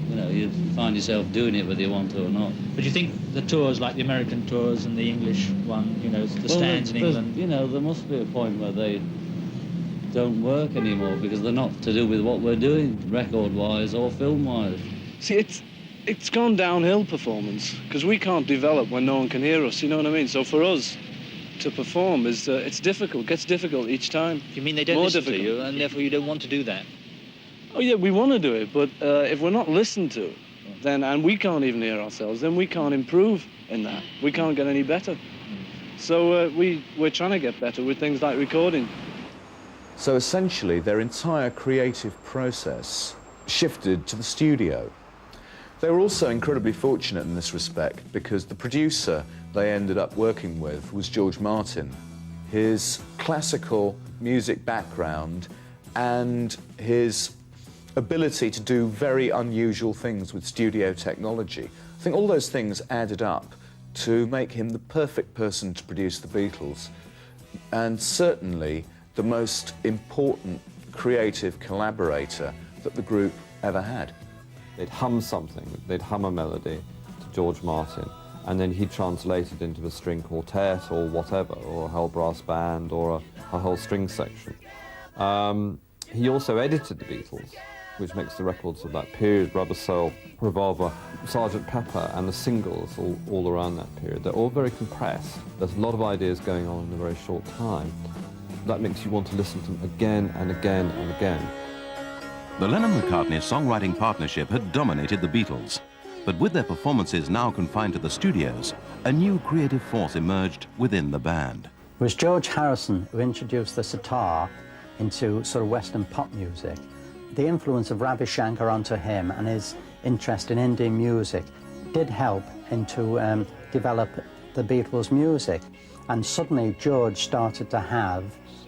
find yourself doing it whether you want to or not. But you think the tours, like the American tours and the English one, you know, the stands in England? You know, there must be a point where they don't work anymore because they're not to do with what we're doing, record-wise or film-wise. See, it's gone downhill, performance, because we can't develop when no one can hear us, you know what I mean? So for us to perform is, it's difficult, gets difficult each time. You mean they don't More listen difficult. to you, and therefore you don't want to do that? Oh yeah, we want to do it, but if we're not listened to, then, and we can't even hear ourselves, then we can't improve in that. We can't get any better. So we're trying to get better with things like recording. So essentially, their entire creative process shifted to the studio. They were also incredibly fortunate in this respect because the producer they ended up working with was George Martin. His classical music background and his ability to do very unusual things with studio technology. I think all those things added up to make him the perfect person to produce the Beatles, and certainly the most important creative collaborator that the group ever had. They'd hum something, they'd hum a melody to George Martin, and then he'd translate it into a string quartet or whatever, or a whole brass band or a whole string section. He also edited the Beatles, which makes the records of that period, Rubber Soul, Revolver, Sgt. Pepper, and the singles all around that period. They're all very compressed. There's a lot of ideas going on in a very short time. That makes you want to listen to them again and again and again. The Lennon-McCartney songwriting partnership had dominated the Beatles, but with their performances now confined to the studios, a new creative force emerged within the band. It was George Harrison who introduced the sitar into sort of Western pop music. The influence of Ravi Shankar onto him and his interest in Indian music did help into develop the Beatles' music. And suddenly George started to have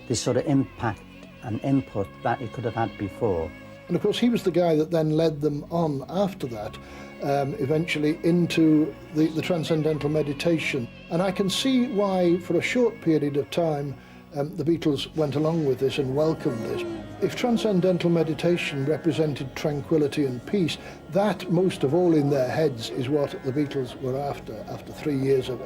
this sort of impact and input that he could have had before. And of course he was the guy that then led them on after that, eventually into the Transcendental Meditation. And I can see why for a short period of time the Beatles went along with this and welcomed this. If Transcendental Meditation represented tranquility and peace, that most of all in their heads is what the Beatles were after 3 years of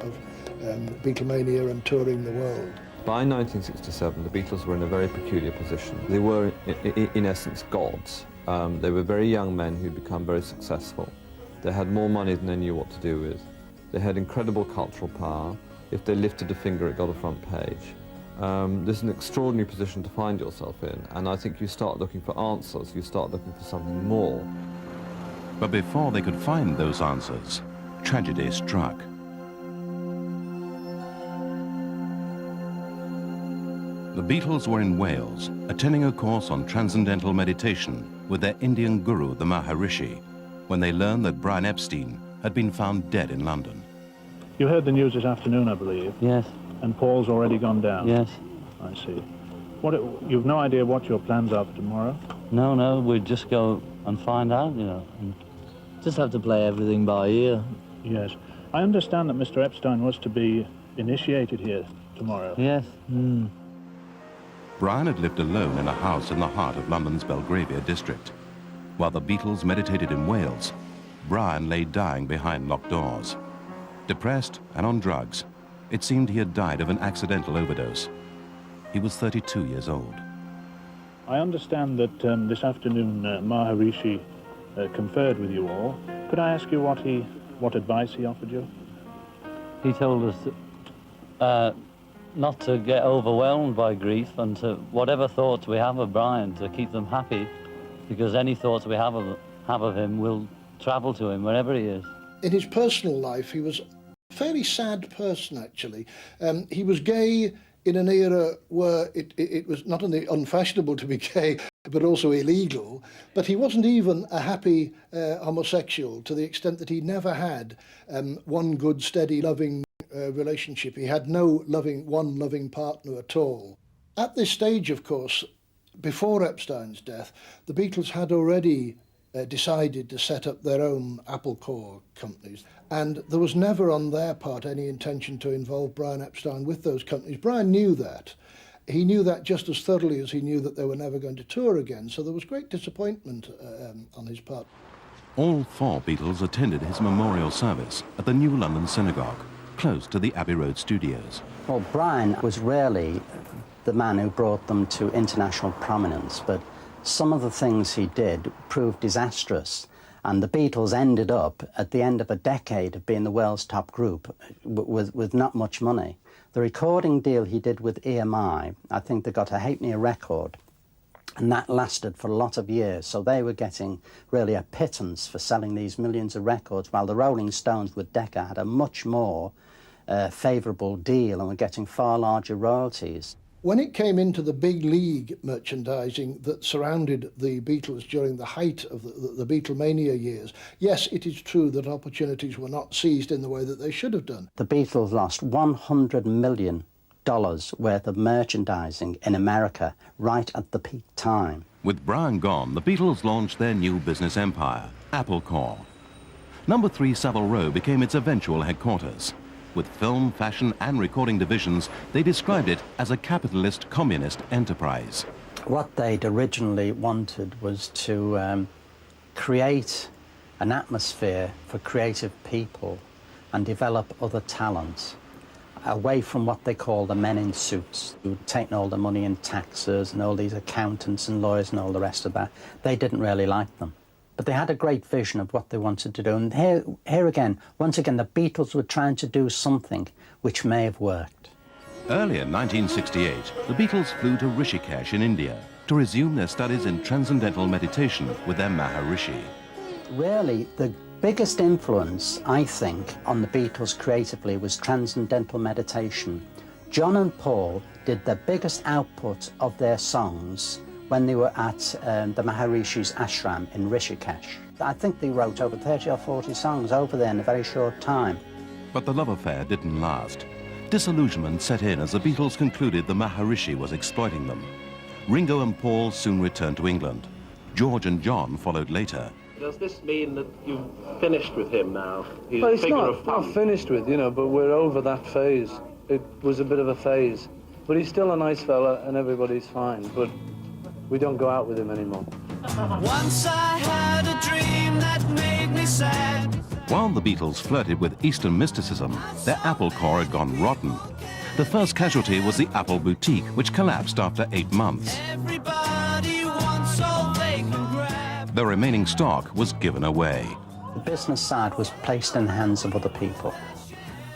Beatlemania and touring the world. By 1967, the Beatles were in a very peculiar position. They were, in essence, gods. They were very young men who'd become very successful. They had more money than they knew what to do with. They had incredible cultural power. If they lifted a finger, it got a front page. This is an extraordinary position to find yourself in, and I think you start looking for answers, you start looking for something more. But before they could find those answers, tragedy struck. The Beatles were in Wales, attending a course on transcendental meditation with their Indian guru, the Maharishi, when they learned that Brian Epstein had been found dead in London. You heard the news this afternoon, I believe. Yes. And Paul's already gone down? Yes. I see. You've no idea what your plans are for tomorrow? No, we'd just go and find out, you know. And just have to play everything by ear. Yes. I understand that Mr. Epstein was to be initiated here tomorrow. Yes. Brian had lived alone in a house in the heart of London's Belgravia district. While the Beatles meditated in Wales, Brian lay dying behind locked doors. Depressed and on drugs, it seemed he had died of an accidental overdose. He was 32 years old. I understand that this afternoon Maharishi conferred with you all. Could I ask you what advice he offered you? He told us not to get overwhelmed by grief and to whatever thoughts we have of Brian, to keep them happy, because any thoughts we have of him will travel to him wherever he is. In his personal life, he was a fairly sad person, actually. He was gay in an era where it was not only unfashionable to be gay, but also illegal. But he wasn't even a happy homosexual, to the extent that he never had one good, steady, loving relationship. He had no one loving partner at all. At this stage, of course, before Epstein's death, the Beatles had already decided to set up their own Apple Corps companies, and there was never on their part any intention to involve Brian Epstein with those companies. Brian knew that. He knew that just as thoroughly as he knew that they were never going to tour again, so there was great disappointment on his part. All four Beatles attended his memorial service at the New London Synagogue, close to the Abbey Road studios. Well, Brian was really the man who brought them to international prominence, but some of the things he did proved disastrous. And the Beatles ended up, at the end of a decade of being the world's top group, with not much money. The recording deal he did with EMI, I think they got a halfpenny a record, and that lasted for a lot of years. So they were getting really a pittance for selling these millions of records, while the Rolling Stones with Decca had a much more favourable deal and were getting far larger royalties. When it came into the big league merchandising that surrounded the Beatles during the height of the Beatlemania years, yes, it is true that opportunities were not seized in the way that they should have done. The Beatles lost $100 million worth of merchandising in America right at the peak time. With Brian gone, the Beatles launched their new business empire, Apple Corps. Number 3 Savile Row became its eventual headquarters. With film, fashion and recording divisions, they described it as a capitalist communist enterprise. What they'd originally wanted was to create an atmosphere for creative people and develop other talents away from what they call the men in suits who'd taken all the money in taxes and all these accountants and lawyers and all the rest of that. They didn't really like them. But they had a great vision of what they wanted to do. And here again, once again, the Beatles were trying to do something which may have worked. Early in 1968, the Beatles flew to Rishikesh in India to resume their studies in transcendental meditation with their Maharishi. Really, the biggest influence, I think, on the Beatles creatively was transcendental meditation. John and Paul did the biggest output of their songs when they were at the Maharishi's ashram in Rishikesh. I think they wrote over 30 or 40 songs over there in a very short time. But the love affair didn't last. Disillusionment set in as the Beatles concluded the Maharishi was exploiting them. Ringo and Paul soon returned to England. George and John followed later. Does this mean that you've finished with him now? He's Well, a it's figure not, of fun. not finished with, you know, but we're over that phase. It was a bit of a phase. But he's still a nice fella and everybody's fine, but we don't go out with him anymore. Once I had a dream that made me sad. While the Beatles flirted with Eastern mysticism, their Apple Corps had gone rotten. The first casualty was the Apple Boutique, which collapsed after 8 months. Everybody wants all they can grab. The remaining stock was given away. The business side was placed in the hands of other people.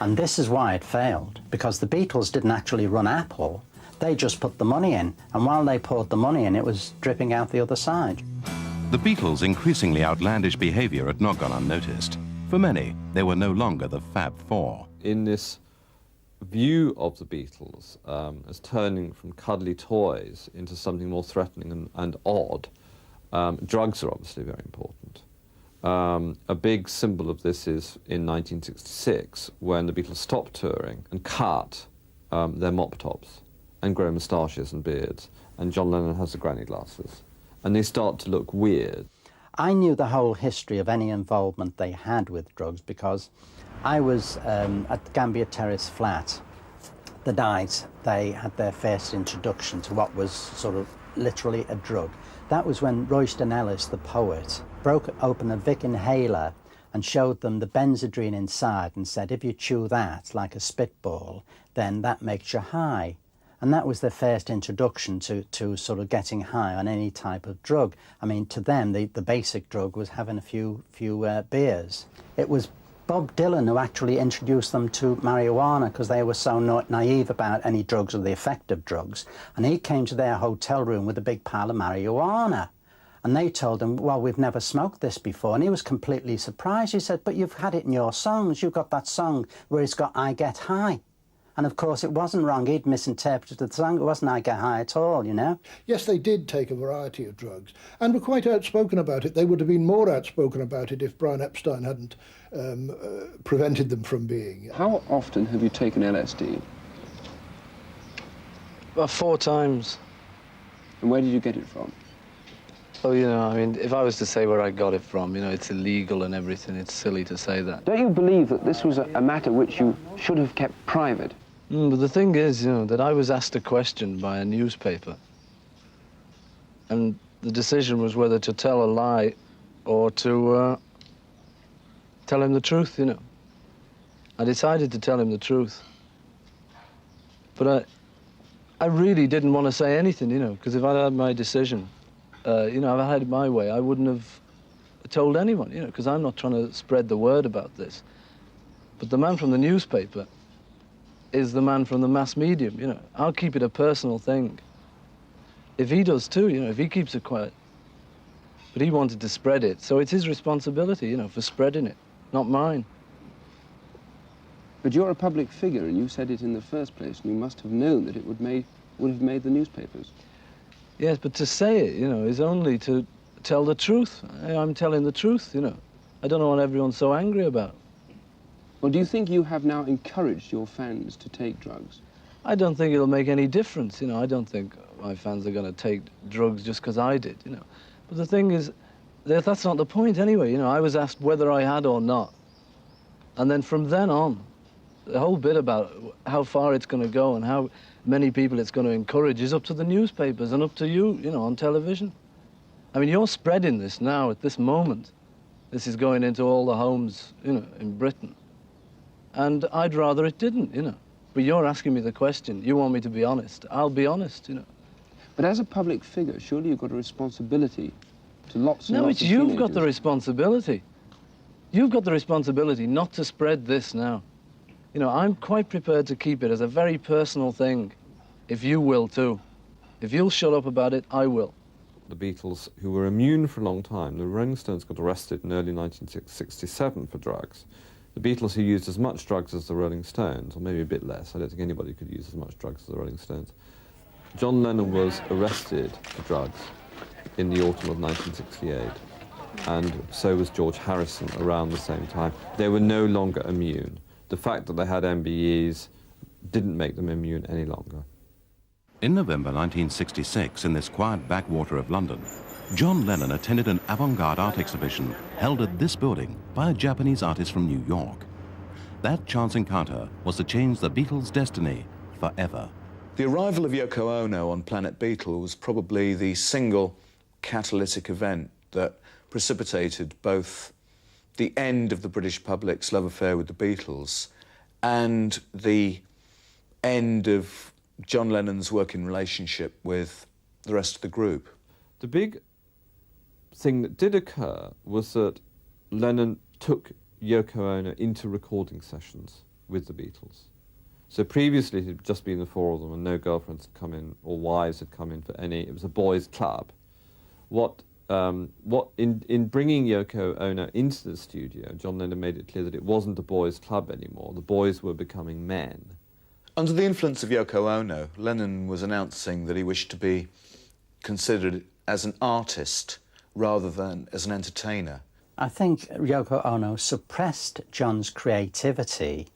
And this is why it failed, because the Beatles didn't actually run Apple. They just put the money in, and while they poured the money in, it was dripping out the other side. The Beatles' increasingly outlandish behavior had not gone unnoticed. For many, they were no longer the Fab Four. In this view of the Beatles as turning from cuddly toys into something more threatening and odd, drugs are obviously very important. A big symbol of this is in 1966, when the Beatles stopped touring and cut their mop tops and grow moustaches and beards, and John Lennon has the granny glasses, and they start to look weird. I knew the whole history of any involvement they had with drugs because I was at the Gambier Terrace flat the night they had their first introduction to what was sort of literally a drug. That was when Royston Ellis, the poet, broke open a Vic inhaler and showed them the benzodrine inside and said, if you chew that like a spitball, then that makes you high. And that was their first introduction to sort of getting high on any type of drug. I mean, to them, the basic drug was having a few beers. It was Bob Dylan who actually introduced them to marijuana because they were so naive about any drugs or the effect of drugs. And he came to their hotel room with a big pile of marijuana. And they told him, well, we've never smoked this before. And he was completely surprised. He said, but you've had it in your songs. You've got that song where it's got I Get High. And of course, it wasn't wrong. He'd misinterpreted the song. It wasn't I Get High at all, you know. Yes, they did take a variety of drugs and were quite outspoken about it. They would have been more outspoken about it if Brian Epstein hadn't prevented them from being. How often have you taken LSD? About 4 times. And where did you get it from? Oh, you know, I mean, if I was to say where I got it from, you know, it's illegal and everything. It's silly to say that. Don't you believe that this was a matter which you should have kept private? But the thing is, you know, that I was asked a question by a newspaper. And the decision was whether to tell a lie or to tell him the truth, you know. I decided to tell him the truth. But I really didn't want to say anything, you know, because if I'd had my decision, you know, if I had it my way, I wouldn't have told anyone, you know, because I'm not trying to spread the word about this. But the man from the newspaper is the man from the mass medium, you know. I'll keep it a personal thing. If he does too, you know, if he keeps it quiet. But he wanted to spread it, so it's his responsibility, you know, for spreading it, not mine. But you're a public figure, and you said it in the first place, and you must have known that it would have made the newspapers. Yes, but to say it, you know, is only to tell the truth. I'm telling the truth, you know. I don't know what everyone's so angry about. Well, do you think you have now encouraged your fans to take drugs? I don't think it'll make any difference, you know. I don't think my fans are going to take drugs just because I did, you know. But the thing is, that's not the point anyway, you know. I was asked whether I had or not. And then from then on, the whole bit about how far it's going to go and how many people it's going to encourage is up to the newspapers and up to you, you know, on television. I mean, you're spreading this now at this moment. This is going into all the homes, you know, in Britain. And I'd rather it didn't, you know. But you're asking me the question. You want me to be honest. I'll be honest, you know. But as a public figure, surely you've got a responsibility to lots and No, lots it's of you've teenagers. got the responsibility. You've got the responsibility not to spread this now. You know, I'm quite prepared to keep it as a very personal thing, if you will too. If you'll shut up about it, I will. The Beatles, who were immune for a long time, the Rolling Stones got arrested in early 1967 for drugs. The Beatles, who used as much drugs as the Rolling Stones, or maybe a bit less, I don't think anybody could use as much drugs as the Rolling Stones. John Lennon was arrested for drugs in the autumn of 1968, and so was George Harrison around the same time. They were no longer immune. The fact that they had MBEs didn't make them immune any longer. In November 1966, in this quiet backwater of London, John Lennon attended an avant-garde art exhibition held at this building by a Japanese artist from New York. That chance encounter was to change the Beatles' destiny forever. The arrival of Yoko Ono on Planet Beatle was probably the single catalytic event that precipitated both the end of the British public's love affair with the Beatles and the end of John Lennon's working relationship with the rest of the group. The big thing that did occur was that Lennon took Yoko Ono into recording sessions with the Beatles. So previously it had just been the four of them and no girlfriends had come in or wives had come in for any. It was a boys' club. In bringing Yoko Ono into the studio, John Lennon made it clear that it wasn't a boys' club anymore. The boys were becoming men. Under the influence of Yoko Ono, Lennon was announcing that he wished to be considered as an artist rather than as an entertainer. I think Yoko Ono suppressed John's creativity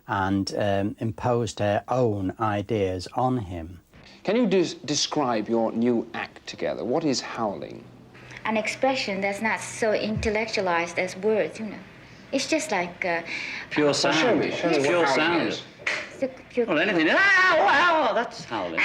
and imposed her own ideas on him. Can you describe your new act together? What is howling? An expression that's not so intellectualized as words, you know. It's just like... pure sound. Show me pure sound. Well, anything. Wow, that's howling.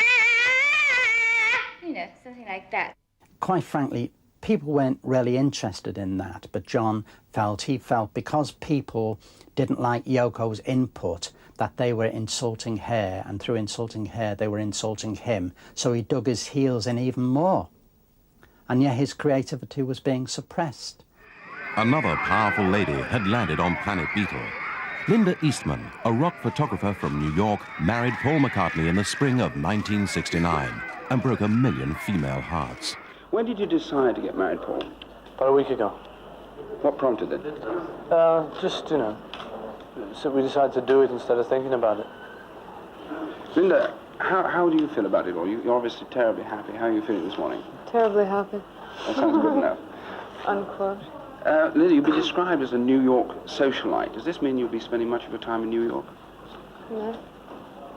You know, something like that. Quite frankly, people weren't really interested in that, but John felt because people didn't like Yoko's input, that they were insulting her, and through insulting her, they were insulting him. So he dug his heels in even more. And yet his creativity was being suppressed. Another powerful lady had landed on Planet Beatle. Linda Eastman, a rock photographer from New York, married Paul McCartney in the spring of 1969 and broke 1 million female hearts. When did you decide to get married, Paul? About a week ago. What prompted it? Just, you know, so we decided to do it instead of thinking about it. Linda, how do you feel about it all? You're obviously terribly happy. How are you feeling this morning? Terribly happy. That sounds good enough. Unquote. Linda, you'll be described as a New York socialite. Does this mean you'll be spending much of your time in New York? No.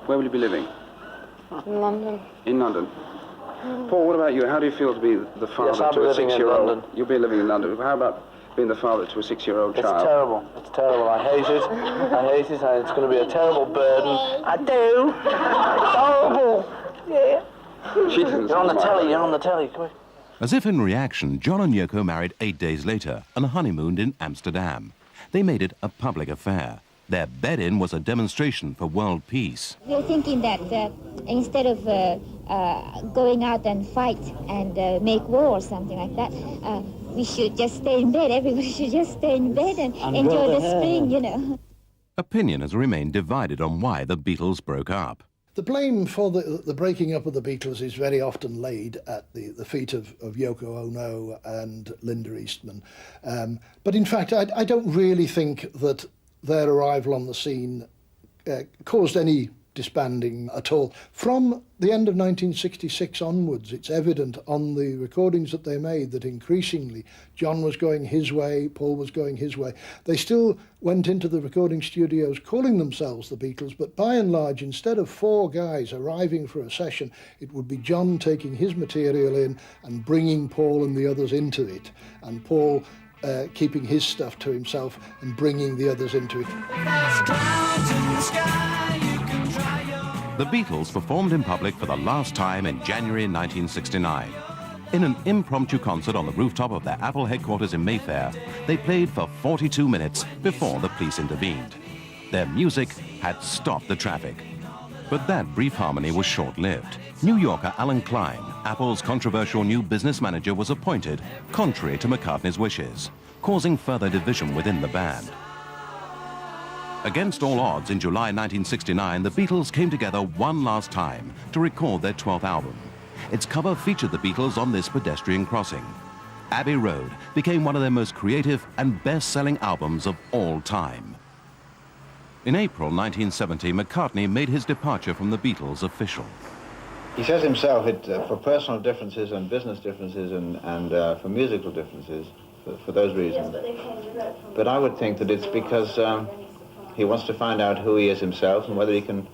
Where will you be living? In London. In London. Paul, what about you? How do you feel to be the father to a 6-year-old? You'll be living in London. How about being the father to a 6-year-old child? It's terrible. It's terrible. I hate it. I hate it. It's going to be a terrible burden. I do. It's horrible. Yeah. You're on the telly. You're on the telly. Quick. As if in reaction, John and Yoko married 8 days later and honeymooned in Amsterdam. They made it a public affair, Their bed-in was a demonstration for world peace. We're thinking that instead of going out and fight and make war or something like that, we should just stay in bed. Everybody should just stay in bed and enjoy the spring, you know. Opinion has remained divided on why the Beatles broke up. The blame for the breaking up of the Beatles is very often laid at the feet of Yoko Ono and Linda Eastman. But in fact, I don't really think that their arrival on the scene caused any disbanding at all. From the end of 1966 onwards, it's evident on the recordings that they made that increasingly John was going his way, Paul was going his way. They still went into the recording studios calling themselves the Beatles, but by and large, instead of 4 guys arriving for a session, it would be John taking his material in and bringing Paul and the others into it, and Paul keeping his stuff to himself and bringing the others into it. The Beatles performed in public for the last time in January 1969. In an impromptu concert on the rooftop of their Apple headquarters in Mayfair, they played for 42 minutes before the police intervened. Their music had stopped the traffic. But that brief harmony was short-lived. New Yorker Alan Klein, Apple's controversial new business manager, was appointed, contrary to McCartney's wishes, causing further division within the band. Against all odds, in July 1969, the Beatles came together one last time to record their 12th album. Its cover featured the Beatles on this pedestrian crossing. Abbey Road became one of their most creative and best-selling albums of all time. In April 1970, McCartney made his departure from the Beatles official. He says himself that for personal differences and business differences and for musical differences, for those reasons. But I would think that it's because he wants to find out who he is himself and whether he can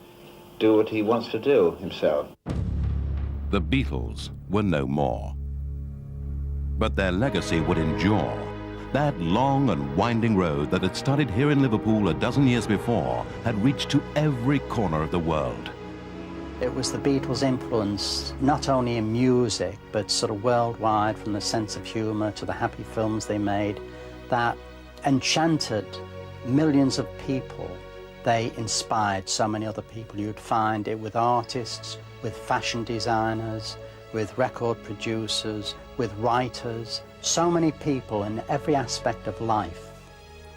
do what he wants to do himself. The Beatles were no more. But their legacy would endure. That long and winding road that had started here in Liverpool a dozen years before had reached to every corner of the world. It was the Beatles' influence, not only in music, but sort of worldwide, from the sense of humour to the happy films they made, that enchanted millions of people. They inspired so many other people. You'd find it with artists, with fashion designers, with record producers, with writers. So many people in every aspect of life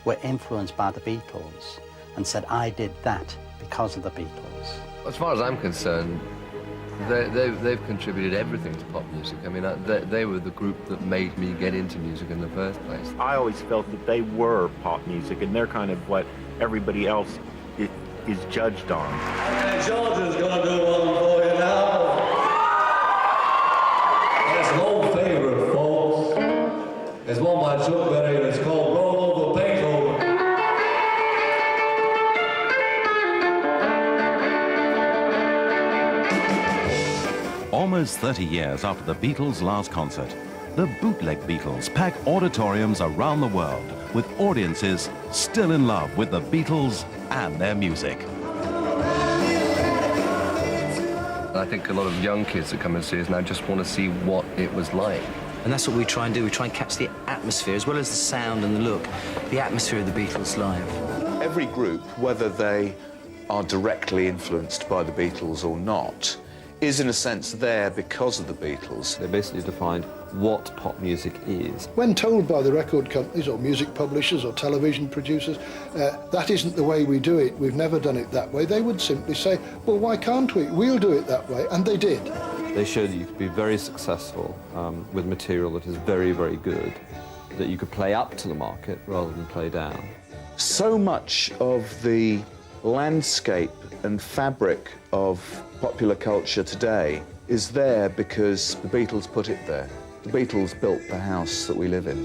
were influenced by the Beatles and said, I did that because of the Beatles. As far as I'm concerned, they've contributed everything to pop music. I mean, they were the group that made me get into music in the first place. I always felt that they were pop music, and they're kind of what everybody else is judged on. And George is going to do one for you now. It's an old favorite, folks. It's one by Chuck Berry, and it's called Roll Over Beethoven. Almost 30 years after the Beatles' last concert, the bootleg Beatles pack auditoriums around the world with audiences still in love with the Beatles and their music. I think a lot of young kids that come and see us now just want to see what it was like. And that's what we try and do. We try and capture the atmosphere, as well as the sound and the look, the atmosphere of the Beatles live. Every group, whether they are directly influenced by the Beatles or not, is in a sense there because of the Beatles. They basically defined what pop music is. When told by the record companies or music publishers or television producers, that isn't the way we do it, we've never done it that way, they would simply say, well, why can't we? We'll do it that way. And they did. They showed that you could be very successful with material that is very, very good, that you could play up to the market rather than play down. So much of the landscape and fabric of popular culture today is there because the Beatles put it there. The Beatles built the house that we live in.